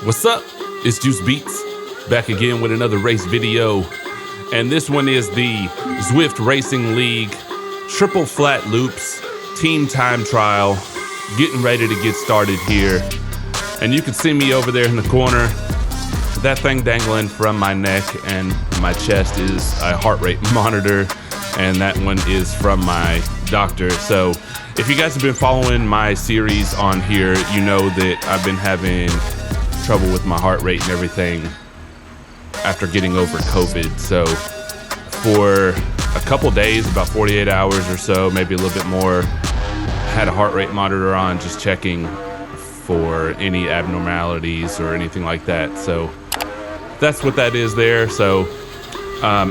What's up? It's Juice Beats, back again with another race video. And this one is the Zwift Racing League Triple Flat Loops Team Time Trial. Getting ready to get started here. And you can see me over there in the corner. That thing dangling from my neck and my chest is a heart rate monitor. And that one is from my doctor. So if you guys have been following my series on here, you know that I've been having trouble with my heart rate and everything after getting over COVID. So for a couple days, about 48 hours or so, maybe a little bit more, I had a heart rate monitor on, just checking for any abnormalities or anything like that. So that's what that is there. So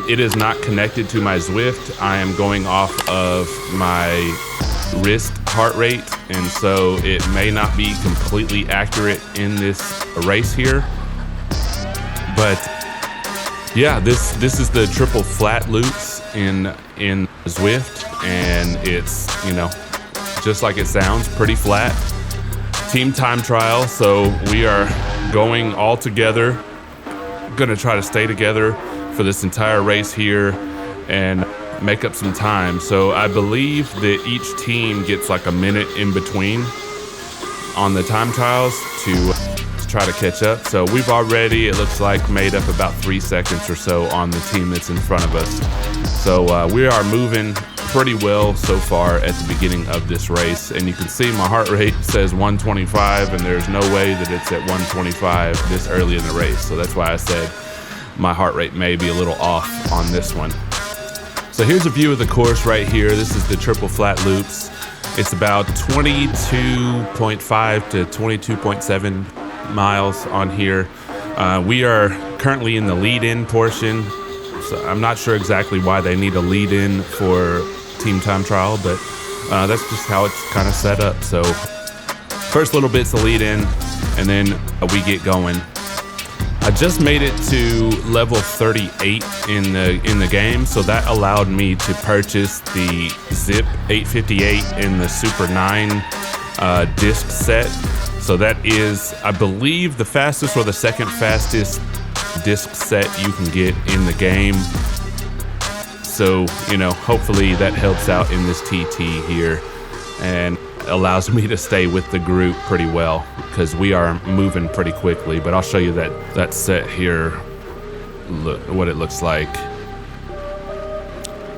it is not connected to my Zwift. I am going off of my wrist heart rate, and so it may not be completely accurate in this race here. But yeah, this is the triple flat loops in Zwift, and it's, you know, just like it sounds, pretty flat. Team time trial, so we are going all together. Gonna try to stay together for this entire race here and make up some time. So I believe that each team gets like a minute in between on the time trials to try to catch up. So we've already, it looks like, made up about 3 seconds or so on the team that's in front of us. So we are moving pretty well so far at the beginning of this race. And you can see my heart rate says 125, and there's no way that it's at 125 this early in the race. So that's why I said my heart rate may be a little off on this one. So here's a view of the course right here. This is the triple flat loops. It's about 22.5 to 22.7 miles on here. We are currently in the lead-in portion. So I'm not sure exactly why they need a lead-in for team time trial, but that's just how it's kind of set up. So first little bit's the lead-in, and then we get going. I just made it to level 38 in the game, so that allowed me to purchase the Zip 858 in the Super 9 disc set. So that is, I believe, the fastest or the second fastest disc set you can get in the game. So, you know, hopefully that helps out in this TT here and allows me to stay with the group pretty well, because we are moving pretty quickly. But I'll show you that set here, look what it looks like.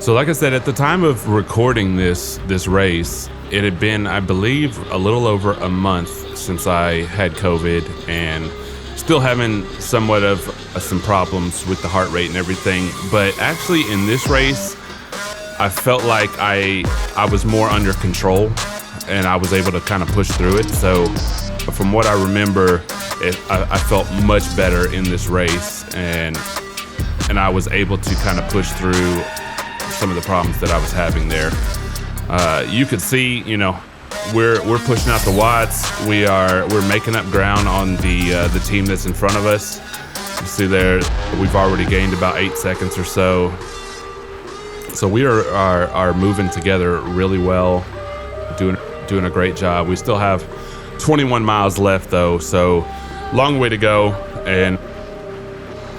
So like I said, at the time of recording this race, it had been, I believe, a little over a month since I had COVID, and still having somewhat of some problems with the heart rate and everything. But actually in this race, I felt like I was more under control, and I was able to kind of push through it. So from what I remember, I felt much better in this race, and I was able to kind of push through some of the problems that I was having there. You could see, you know, we're pushing out the watts. We're making up ground on the team that's in front of us. You see there, we've already gained about 8 seconds or so. So we are moving together really well, doing a great job. We still have 21 miles left though, so long way to go, and,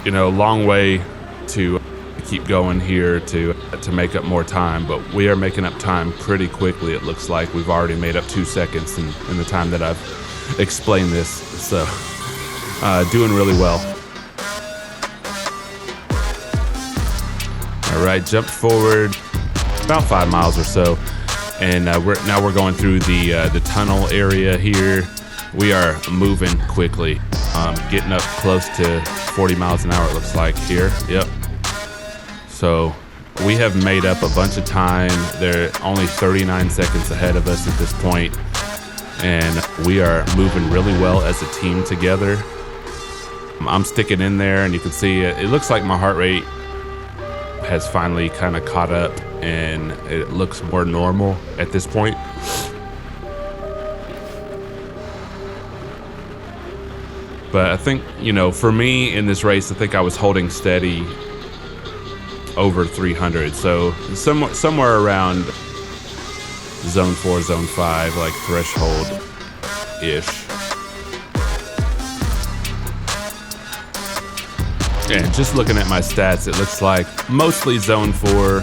you know, long way to keep going here to make up more time. But we are making up time pretty quickly. It looks like we've already made up 2 seconds in the time that I've explained this. So doing really well. All right, jump forward about 5 miles or so, and we're going through the tunnel area here. We are moving quickly, getting up close to 40 miles an hour, it looks like here. Yep. So we have made up a bunch of time. They're only 39 seconds ahead of us at this point, and we are moving really well as a team together. I'm sticking in there, and you can see it looks like my heart rate has finally kind of caught up, and it looks more normal at this point. But I think, you know, for me in this race, I think I was holding steady over 300. So somewhere around zone 4, zone 5, like threshold-ish. And just looking at my stats, it looks like mostly zone 4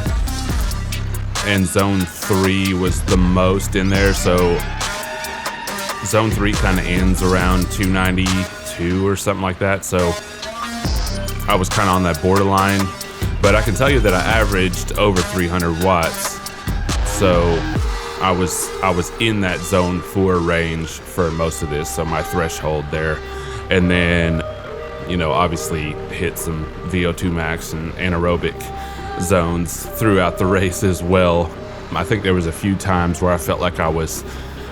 and zone 3 was the most in there. So zone 3 kind of ends around 292 or something like that. So I was kind of on that borderline, but I can tell you that I averaged over 300 watts. So I was in that zone 4 range for most of this. So my threshold there. And then, you know, obviously hit some VO2 max and anaerobic zones throughout the race as well. I think there was a few times where I felt like I was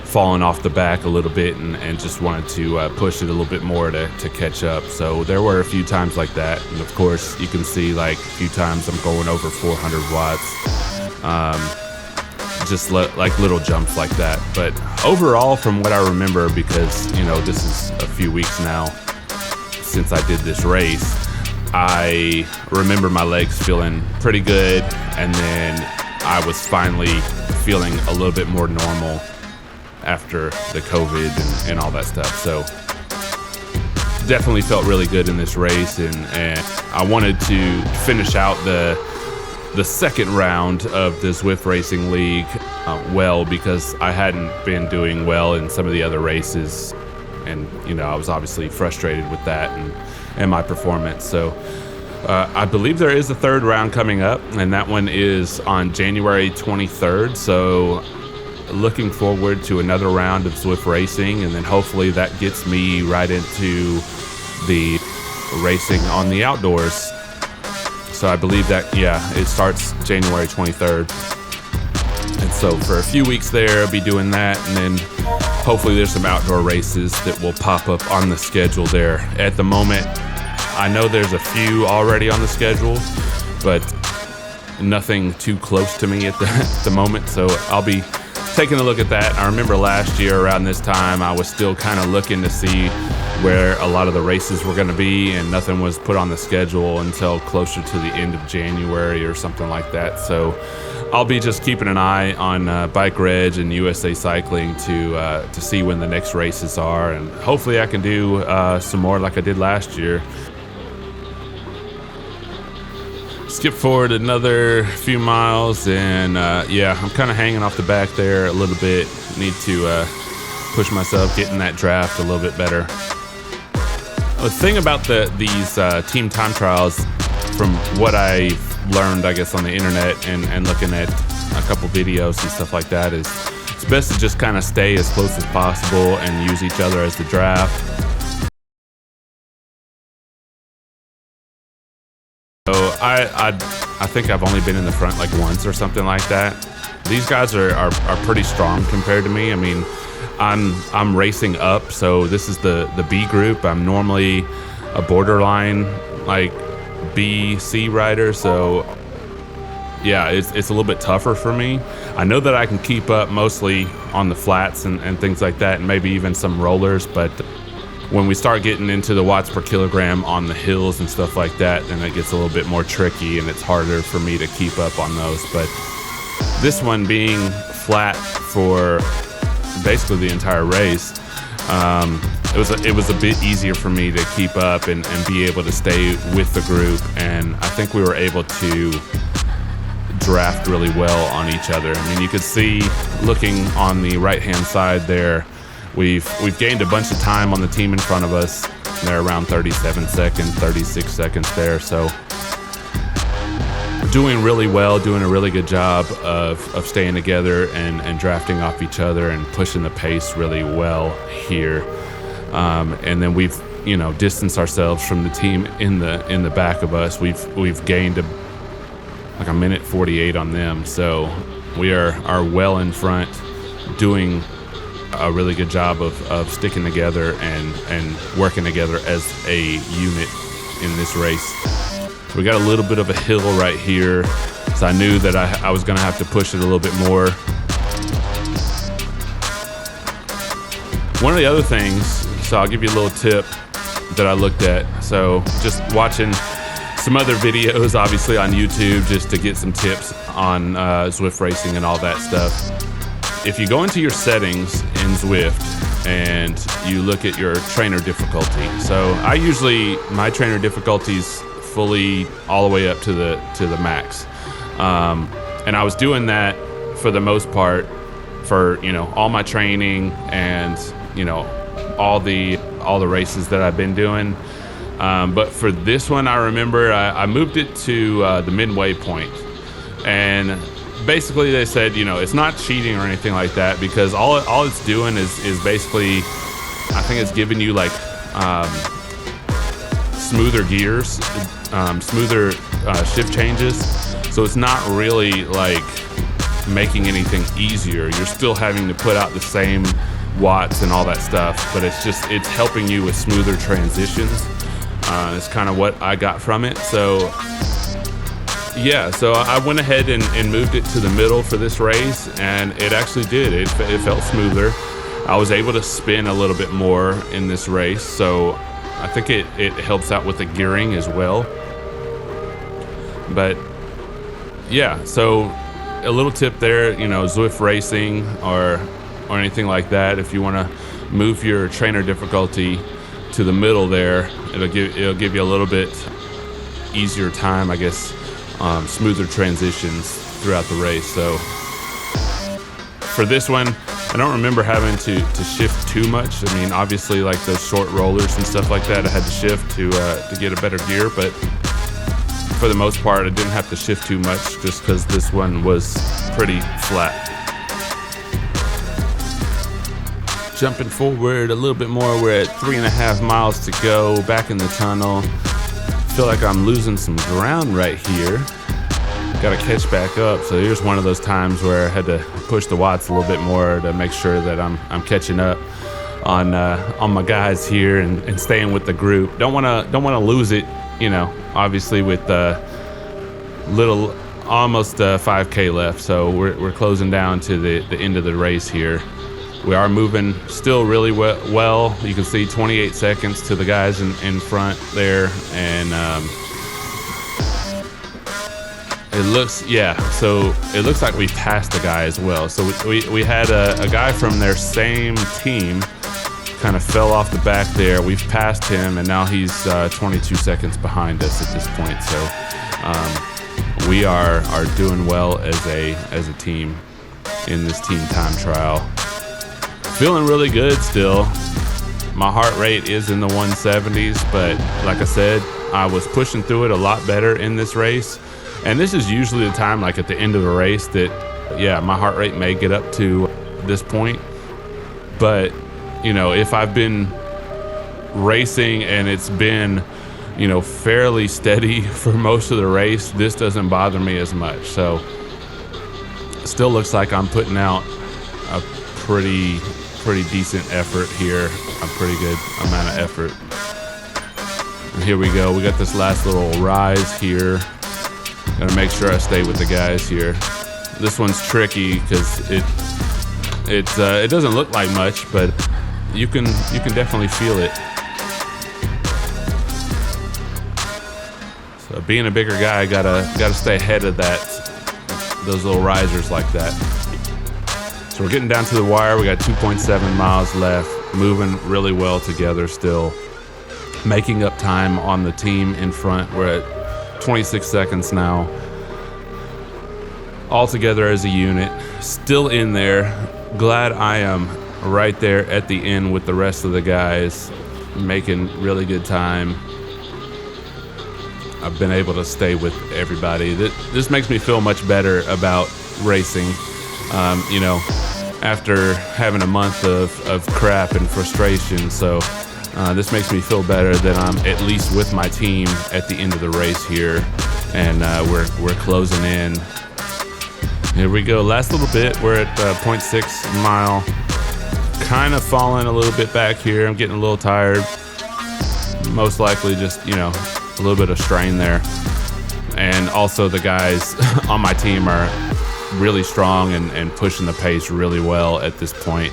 falling off the back a little bit and just wanted to push it a little bit more to catch up. So there were a few times like that. And of course, you can see like a few times I'm going over 400 watts. Just like little jumps like that. But overall, from what I remember, because, you know, this is a few weeks now since I did this race, I remember my legs feeling pretty good, and then I was finally feeling a little bit more normal after the COVID and all that stuff. So definitely felt really good in this race, and I wanted to finish out the second round of the Zwift Racing League well, because I hadn't been doing well in some of the other races. And, you know, I was obviously frustrated with that and my performance. So I believe there is a third round coming up, and that one is on January 23rd. So looking forward to another round of Zwift Racing, and then hopefully that gets me right into the racing on the outdoors. So I believe that, yeah, it starts January 23rd. And so for a few weeks there, I'll be doing that, and then hopefully there's some outdoor races that will pop up on the schedule there. At the moment, I know there's a few already on the schedule, but nothing too close to me at the moment. So I'll be taking a look at that. I remember last year around this time, I was still kind of looking to see where a lot of the races were going to be, and nothing was put on the schedule until closer to the end of January or something like that. So I'll be just keeping an eye on Bike Reg and USA Cycling to see when the next races are, and hopefully I can do some more like I did last year. Skip forward another few miles, and yeah, I'm kind of hanging off the back there a little bit. Need to push myself, get in that draft a little bit better. The thing about these team time trials, from what I've learned, I guess, on the internet and looking at a couple videos and stuff like that, is it's best to just kind of stay as close as possible and use each other as the draft. So I think I've only been in the front like once or something like that. These guys are pretty strong compared to me. I mean, I'm racing up, so this is the B group. I'm normally a borderline like B, C rider, so yeah, it's a little bit tougher for me. I know that I can keep up mostly on the flats and things like that, and maybe even some rollers, but when we start getting into the watts per kilogram on the hills and stuff like that, then it gets a little bit more tricky, and it's harder for me to keep up on those. But this one being flat for basically the entire race, it was a bit easier for me to keep up and be able to stay with the group, and I think we were able to draft really well on each other. I mean, you could see, looking on the right hand side there, we've gained a bunch of time on the team in front of us. They're around 37 seconds, 36 seconds there, so doing really well, doing a really good job of staying together and drafting off each other and pushing the pace really well here. And then we've, you know, distanced ourselves from the team in the back of us. We've gained like a minute 48 on them, so we are well in front, doing a really good job of sticking together and working together as a unit in this race. We got a little bit of a hill right here, so I knew that I was going to have to push it a little bit more. One of the other things, so I'll give you a little tip that I looked at. So just watching some other videos, obviously on YouTube, just to get some tips on Zwift racing and all that stuff. If you go into your settings in Zwift and you look at your trainer difficulty, so my trainer difficulty is fully all the way up to the max. And I was doing that for the most part for, all my training and, all the races that I've been doing. But for this one, I remember I moved it to the midway point. And basically they said, it's not cheating or anything like that, because all it's doing is basically, I think it's giving you like smoother gears, smoother shift changes. So it's not really like making anything easier. You're still having to put out the same watts and all that stuff, but it's helping you with smoother transitions. It's kind of what I got from it. So yeah, so I went ahead and moved it to the middle for this race, and it actually did. It felt smoother. I was able to spin a little bit more in this race, so I think it helps out with the gearing as well. But yeah, so a little tip there, Zwift racing or anything like that, if you want to move your trainer difficulty to the middle there, it'll give you a little bit easier time, I guess, smoother transitions throughout the race. So for this one, I don't remember having to shift too much. I mean, obviously, like those short rollers and stuff like that, I had to shift to get a better gear, but for the most part, I didn't have to shift too much just because this one was pretty flat. Jumping forward a little bit more, we're at 3.5 miles to go, back in the tunnel. Feel like I'm losing some ground right here. Got to catch back up. So here's one of those times where I had to push the watts a little bit more to make sure that I'm catching up on my guys here and staying with the group. Don't want to lose it, obviously with almost 5K left. So we're closing down to the end of the race here. We are moving still really well. You can see 28 seconds to the guys in front there, and it looks like we passed a guy as well. So we had a guy from their same team kind of fell off the back there. We've passed him, and now he's 22 seconds behind us at this point. So we are doing well as a team in this team time trial. Feeling really good still. My heart rate is in the 170s, but like I said, I was pushing through it a lot better in this race. And this is usually the time, like at the end of a race, that, yeah, my heart rate may get up to this point. But, if I've been racing and it's been, fairly steady for most of the race, this doesn't bother me as much. So it still looks like I'm putting out a pretty decent effort here, a pretty good amount of effort. And here we go. We got this last little rise here. Gotta make sure I stay with the guys here. This one's tricky because it doesn't look like much, but you can definitely feel it. So being a bigger guy, gotta stay ahead of those little risers like that. So we're getting down to the wire. We got 2.7 miles left, moving really well together still, making up time on the team in front. We're at 26 seconds now, all together as a unit, still in there. Glad I am right there at the end with the rest of the guys, making really good time. I've been able to stay with everybody. This makes me feel much better about racing. After having a month of crap and frustration. So this makes me feel better that I'm at least with my team at the end of the race here. And we're closing in. Here we go. Last little bit. We're at 0.6 mile. Kind of falling a little bit back here. I'm getting a little tired. Most likely just, a little bit of strain there. And also the guys on my team are really strong and pushing the pace really well at this point,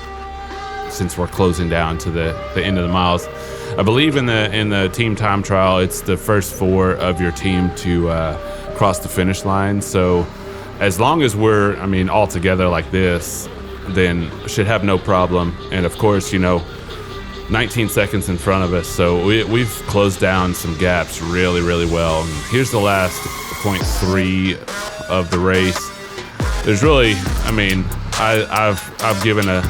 since we're closing down to the end of the miles. I believe in the team time trial, it's the first 4 of your team to cross the finish line. So as long as we're, all together like this, then should have no problem. And of course, 19 seconds in front of us. So we've closed down some gaps really, really well. And here's the last 0.3 of the race. There's really, I mean, I've given a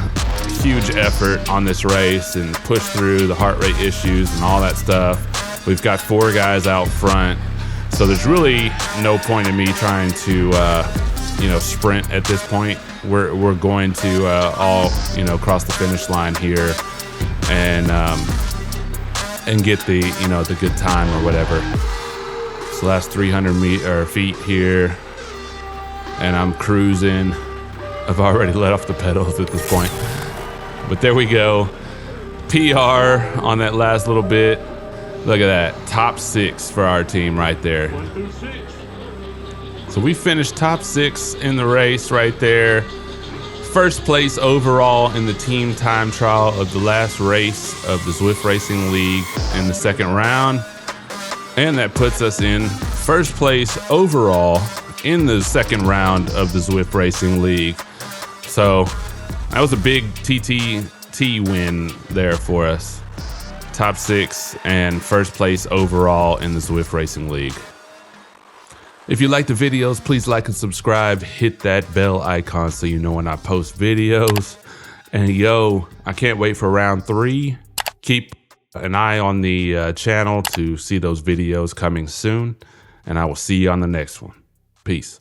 huge effort on this race and pushed through the heart rate issues and all that stuff. We've got 4 guys out front. So there's really no point in me trying to, sprint at this point. We're going to all, cross the finish line here and get the good time or whatever. So last 300 feet here, and I'm cruising. I've already let off the pedals at this point, but there we go. PR on that last little bit. Look at that, top 6 for our team right there. So we finished top 6 in the race right there. First place overall in the team time trial of the last race of the Zwift Racing League in the second round. And that puts us in first place overall in the second round of the Zwift Racing League. So that was a big TTT win there for us. Top 6 and first place overall in the Zwift Racing League. If you like the videos, please like and subscribe. Hit that bell icon so you know when I post videos. And I can't wait for round 3. Keep an eye on the channel to see those videos coming soon. And I will see you on the next one. Peace.